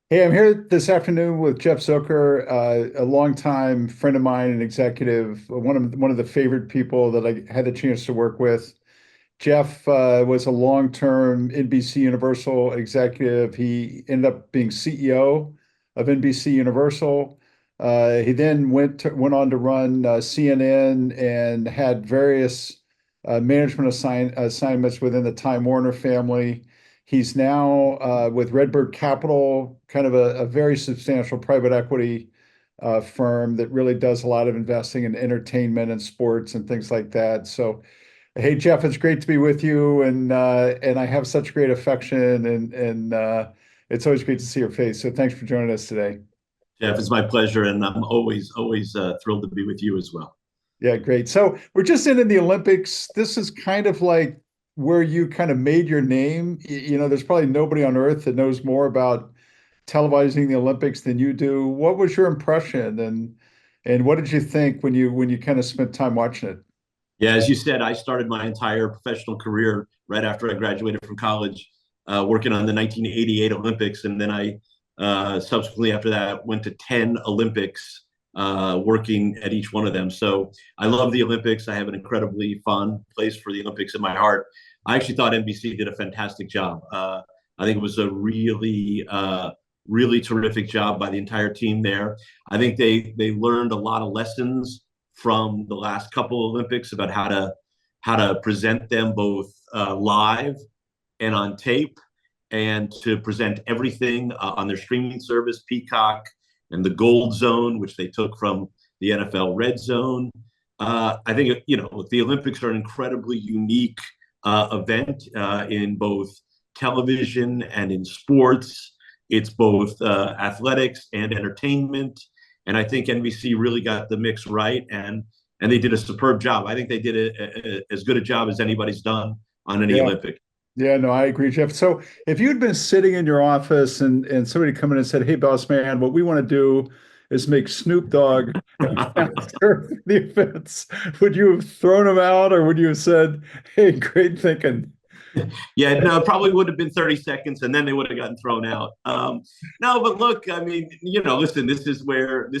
Hey, I'm here this afternoon with Jeff Zucker, a longtime friend of mine, an executive, one of the favorite people that I had the chance to work with. Jeff was a long-term NBC Universal executive. He ended up being CEO of NBC Universal. He then went on to run CNN and had various management assignments within the Time Warner family. He's now with RedBird Capital, kind of a very substantial private equity firm that really does a lot of investing in entertainment and sports and things like that. So, hey Jeff, it's great to be with you, and I have such great affection, and it's always great to see your face. So thanks for joining us today. Jeff, it's my pleasure, and I'm always thrilled to be with you as well. Yeah, great. So we're just in the Olympics. This is kind of like where you kind of made your name. There's probably nobody on earth that knows more about televising the Olympics than you do. What was your impression, and what did you think when you kind of spent time watching it? Yeah, as you said, I started my entire professional career right after I graduated from college, working on the 1988 Olympics, and then I subsequently after that went to 10 Olympics, working at each one of them. So I love the Olympics. I have an incredibly fond place for the Olympics in my heart. I actually thought NBC did a fantastic job. I think it was a really terrific job by the entire team there. I think they learned a lot of lessons from the last couple of Olympics about how to present them both live and on tape, and to present everything on their streaming service, Peacock, and the Gold Zone, which they took from the NFL Red Zone. I think the Olympics are an incredibly unique event in both television and in sports. It's both athletics and entertainment, and I think NBC really got the mix right, and they did a superb job. I think they did as good a job as anybody's done on any Yeah. Olympic. Yeah, no, I agree, Jeff. So if you had been sitting in your office and somebody come in and said, "Hey, boss man, what we want to do is make Snoop Dogg after the events," would you have thrown him out, or would you have said, "Hey, great thinking"? Yeah, no, it probably would have been 30 seconds, and then they would have gotten thrown out. No, but look, I mean, listen, this is where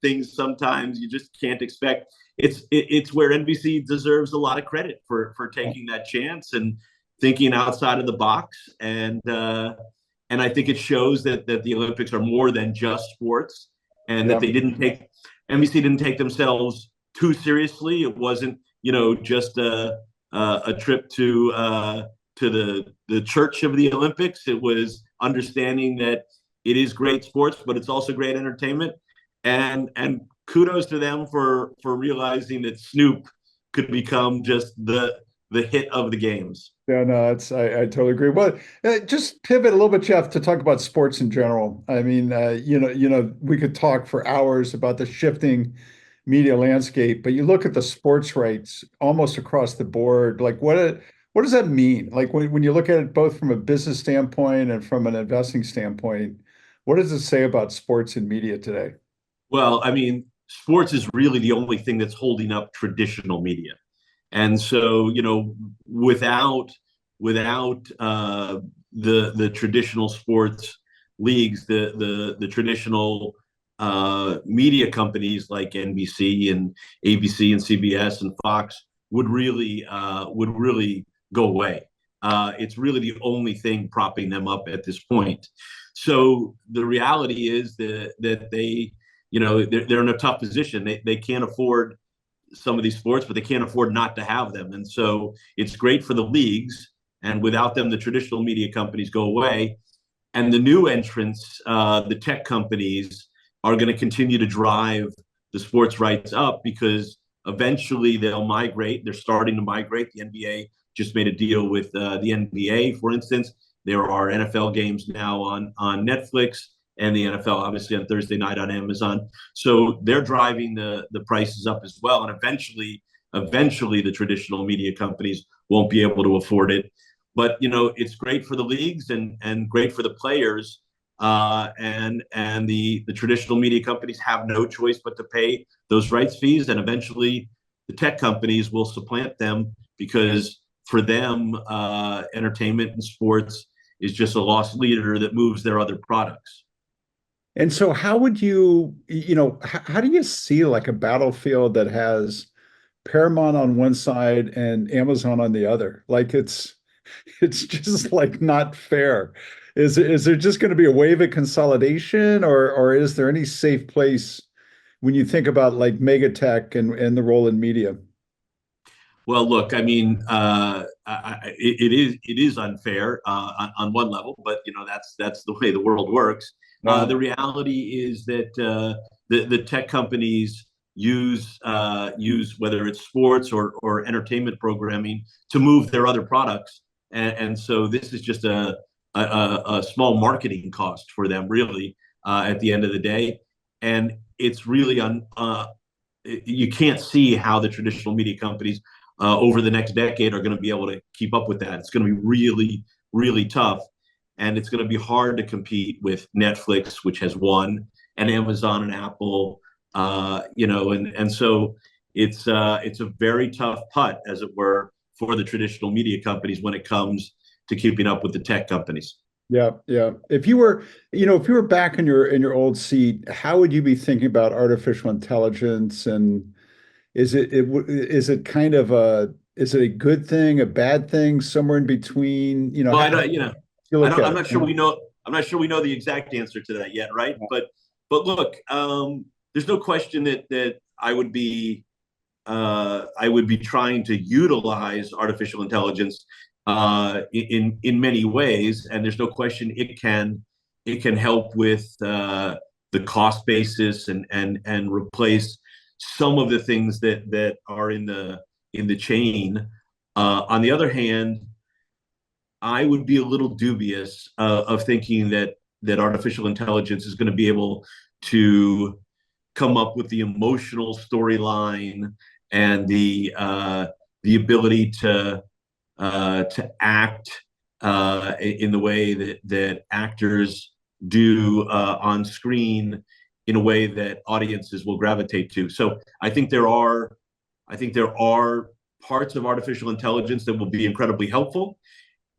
things sometimes you just can't expect. It's where NBC deserves a lot of credit for taking that chance and thinking outside of the box, and I think it shows that the Olympics are more than just sports, and that Yeah, they didn't take NBC didn't take themselves too seriously. It wasn't just a trip to the church of the Olympics. It was understanding that it is great sports, but it's also great entertainment. And kudos to them for realizing that Snoop could become just the hit of the games. yeah, no, I totally agree. Well, just pivot a little bit, Jeff, to talk about sports in general. I mean, we could talk for hours about the shifting media landscape, but you look at the sports rights almost across the board. Like, what does that mean? Like when you look at it both from a business standpoint and from an investing standpoint, what does it say about sports and media today? Well, I mean, sports is really the only thing that's holding up traditional media. And so, without the traditional sports leagues, the traditional media companies like NBC and ABC and CBS and Fox would really go away. It's really the only thing propping them up at this point. So the reality is that they're in a tough position. They can't afford some of these sports, but they can't afford not to have them. And so it's great for the leagues. And without them, the traditional media companies go away. And the new entrants, the tech companies, are going to continue to drive the sports rights up, because eventually they'll migrate. They're starting to migrate. The NBA just made a deal with the NBA, for instance. There are NFL games now on Netflix, and the NFL obviously on Thursday night on Amazon. So they're driving the prices up as well, and eventually the traditional media companies won't be able to afford it. But it's great for the leagues and great for the players. And the traditional media companies have no choice but to pay those rights fees, and eventually the tech companies will supplant them, because for them, entertainment and sports is just a loss leader that moves their other products. And so how would you, how do you see like a battlefield that has Paramount on one side and Amazon on the other? Like it's just like not fair. Is there just going to be a wave of consolidation, or is there any safe place when you think about like mega tech and the role in media? Well, look, I mean, it is unfair on one level, but that's the way the world works. The No. reality is that the tech companies use whether it's sports or entertainment programming to move their other products, and so this is just a small marketing cost for them, really, at the end of the day, and it's really you can't see how the traditional media companies over the next decade are going to be able to keep up with that. It's going to be really, really tough. And it's going to be hard to compete with Netflix, which has won, and Amazon and Apple, and so it's a very tough putt, as it were, for the traditional media companies when it comes to keeping up with the tech companies. Yeah, yeah. If you were back in your old seat, how would you be thinking about artificial intelligence? And is it kind of is it a good thing, a bad thing, somewhere in between? Well, How do you look at I'm it? not sure we know. I'm not sure we know the exact answer to that yet, right? But look, there's no question that I would be trying to utilize artificial intelligence in many ways, and there's no question it can help with the cost basis and replace some of the things that are in the chain. On the other hand, I would be a little dubious of thinking that artificial intelligence is going to be able to come up with the emotional storyline and the ability to act in the way that actors do on screen in a way that audiences will gravitate to. So I think there are parts of artificial intelligence that will be incredibly helpful,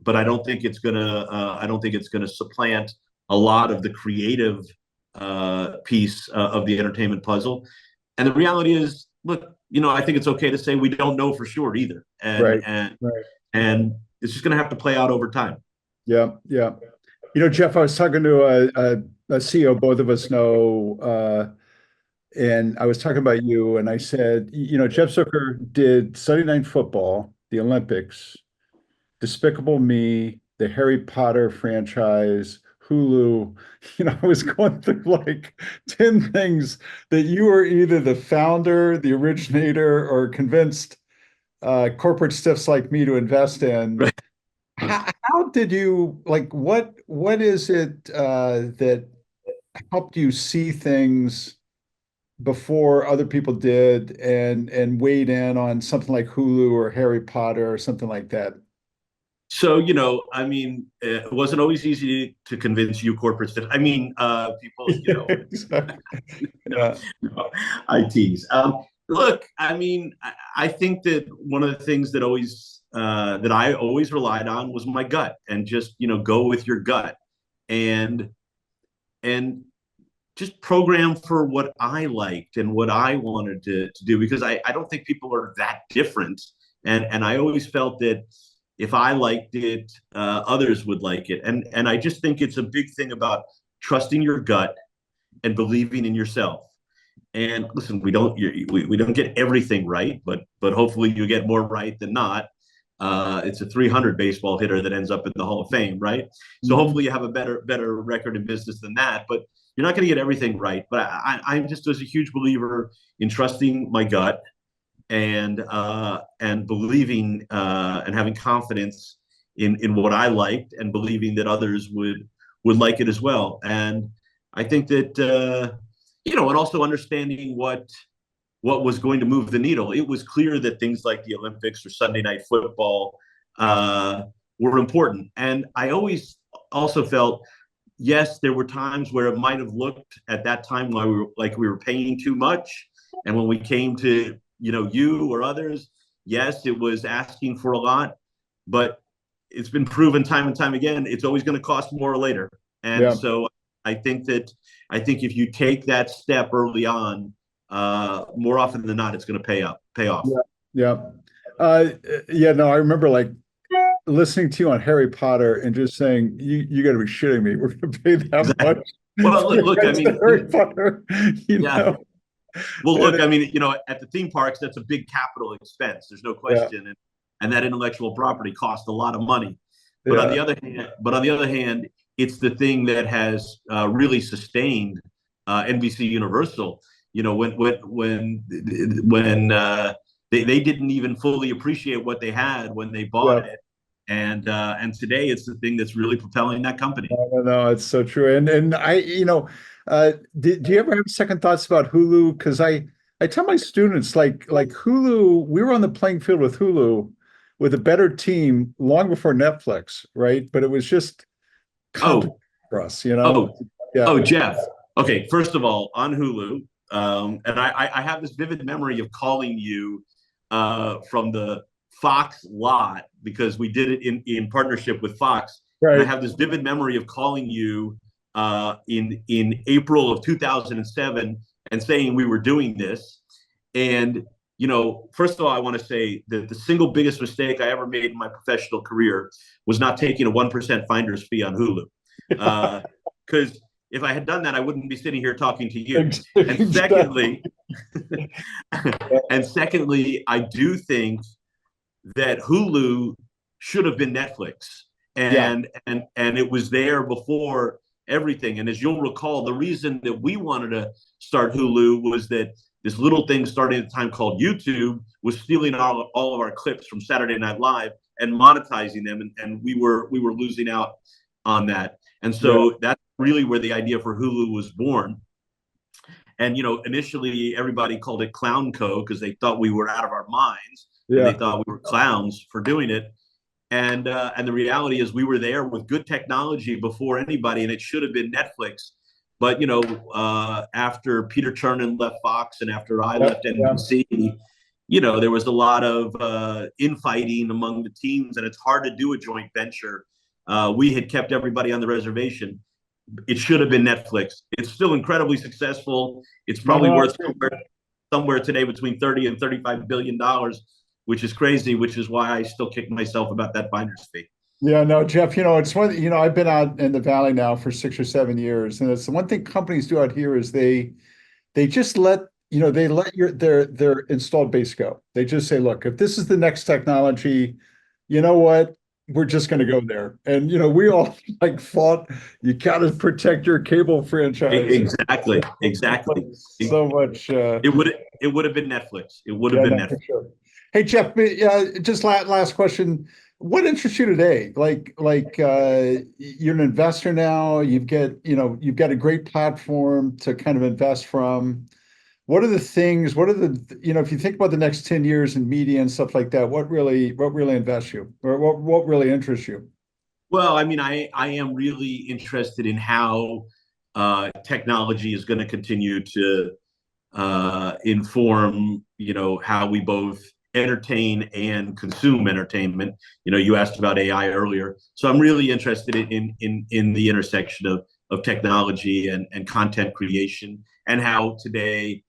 but I don't think it's gonna supplant a lot of the creative piece of the entertainment puzzle. And the reality is, look, I think it's okay to say we don't know for sure either, Right, right. and it's just going to have to play out over time. Yeah, yeah. Jeff, I was talking to a CEO both of us know, and I was talking about you, and I said, Jeff Zucker did Sunday Night Football, the Olympics, Despicable Me, the Harry Potter franchise, Hulu. I was going through like 10 things that you were either the founder, the originator, or convinced corporate stiffs like me to invest in. Right. How did you like what is it that helped you see things before other people did and weighed in on something like Hulu or Harry Potter or something like that? So, I mean, it wasn't always easy to convince you corporates that, I mean, people, Exactly. Yeah. no, I tease. Look, I mean, I think that one of the things that I always relied on was my gut, and just, go with your gut, and and just program for what I liked and what I wanted to do, because I don't think people are that different. And I always felt that if I liked it, others would like it. And I just think it's a big thing about trusting your gut and believing in yourself. And listen, we don't get everything right, but hopefully you get more right than not. It's a 300 baseball hitter that ends up in the Hall of Fame, right? So Mhm. hopefully you have a better record in business than that. But you're not going to get everything right. But I'm just as a huge believer in trusting my gut and believing and having confidence in what I liked, and believing that others would like it as well. And I think that and also understanding what was going to move the needle. It was clear that things like the Olympics or Sunday Night Football were important, and I always also felt, yes, there were times where it might have looked at that time while we were paying too much, and when we came to you or others, yes, it was asking for a lot, but it's been proven time and time again, it's always going to cost more later. And Yeah. so I think if you take that step early on, more often than not, it's going to pay off. Yeah. Yeah. Uh, yeah, no, I remember like listening to you on Harry Potter and just saying, you got to be shitting me. We're going to pay that Exactly. much Well, for the look, I rights to mean, Harry Potter, yeah. know? Well, And look, I mean, at the theme parks, that's a big capital expense. There's no yeah, question, and that intellectual property costs a lot of money. yeah, But on the other hand, it's the thing that has really sustained NBC Universal. You know, when they didn't even fully appreciate what they had when they yeah. bought it, and today it's the thing that's really propelling that company. No, no, it's so true. And I, do you ever have second thoughts about Hulu? Because I tell my students like Hulu, we were on the playing field with Hulu with a better team long before Netflix, right? But it was just complicated Oh, for us, you know? oh, Yeah. oh, Jeff. Okay, first of all, on Hulu, and I have this vivid memory of calling you from the Fox lot because we did it in partnership with Fox, and I Right. have this vivid memory of calling you in April of 2007 and saying we were doing this. And first of all, I want to say that the single biggest mistake I ever made in my professional career was not taking a 1% finder's fee on Hulu. Because if I had done that, I wouldn't be sitting here talking to you. And Exactly. secondly, and secondly, I do think that Hulu should have been Netflix, Yeah. and it was there before everything. And as you'll recall, the reason that we wanted to start Hulu was that this little thing starting at the time called YouTube was stealing all of our clips from Saturday Night Live and monetizing them, and we were losing out on that. And Yeah. so that's really where the idea for Hulu was born. And initially everybody called it Clown Co because they thought we were out of our minds and they Yeah. thought we were clowns for doing it. And the reality is we were there with good technology before anybody, and it should have been Netflix. But after Peter Chernin left Fox and after I Yeah. left Yeah. NBC, there was a lot of infighting among the teams, and it's hard to do a joint venture. We had kept everybody on the reservation. It should have been Netflix. It's still incredibly successful. It's No, probably no, I worth agree. somewhere today between 30 and $35 billion, which is crazy, which is why I still kick myself about that finder's fee. Yeah, no, Jeff, it's one, I've been out in the Valley now for 6 or 7 years. And it's the one thing companies do out here is they just they let their installed base go. They just say, look, if this is the next technology, you know what? We're just going to go there. And we all like fought. You got to protect your cable franchise. Exactly. So much. It would have been Netflix. It would have Yeah, been no, Netflix. for sure. Hey Jeff, just last question. What interests you today? You're an investor now. You've got a great platform to kind of invest from. What are the things? What are if you think about the next 10 years in media and stuff like that, what really invests you, or what really interests you? Well, I mean, I am really interested in how technology is going to continue to inform, how we both entertain and consume entertainment. You asked about AI earlier, so I'm really interested in the intersection of technology and content creation, and how today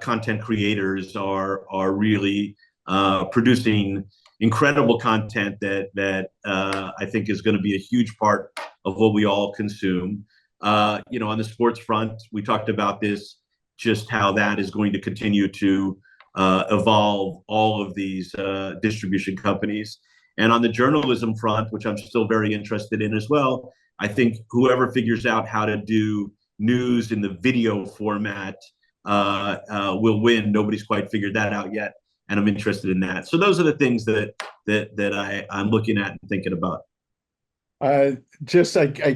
content creators are really producing incredible content that I think is going to be a huge part of what we all consume. On the sports front, we talked about this, just how that is going to continue to evolve all of these distribution companies. And on the journalism front, which I'm still very interested in as well, I think whoever figures out how to do news in the video format will win. Nobody's quite figured that out yet, and I'm interested in that. So those are the things that I'm looking at and thinking about. I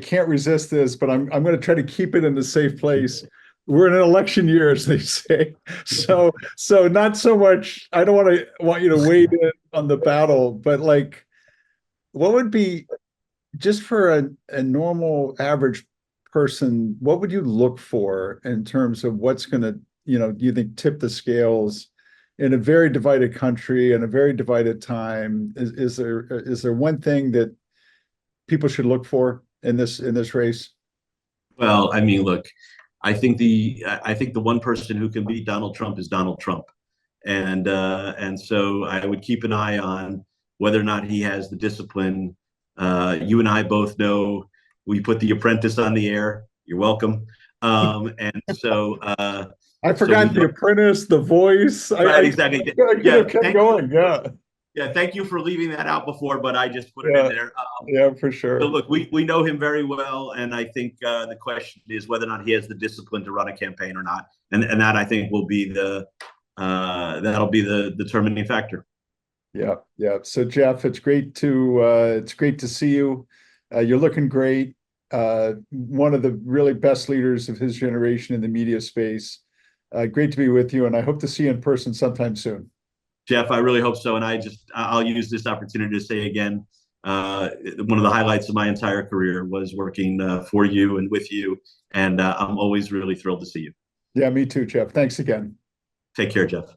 can't resist this, but I'm going to try to keep it in a safe place. We're in an election year, as they say. So not so much. I don't want you to wade in on the battle, but like, what would be just for a normal average person? What would you look for in terms of what's going to do you think tip the scales in a very divided country and a very divided time? Is there one thing that people should look for in this race? Well, I mean, look, I think the one person who can beat Donald Trump is Donald Trump, and so I would keep an eye on whether or not he has the discipline. You and I both know we put The Apprentice on the air. You're welcome. And so I so we forgot The look Apprentice, The Voice. right exactly. I could Yeah, have kept going. Yeah, yeah. Thank you for leaving that out before, but I just put it in yeah, there. yeah, for So sure. look, we know him very well, and I think the question is whether or not he has the discipline to run a campaign or not, and that I think will be that'll be the determining factor. Yeah, yeah. So Jeff, it's great to see you. You're looking great. One of the really best leaders of his generation in the media space. Great to be with you, and I hope to see you in person sometime soon. Jeff, I really hope so, and I'll use this opportunity to say again, one of the highlights of my entire career was working for you and with you, and I'm always really thrilled to see you. Yeah, me too, Jeff. Thanks again. Take care, Jeff.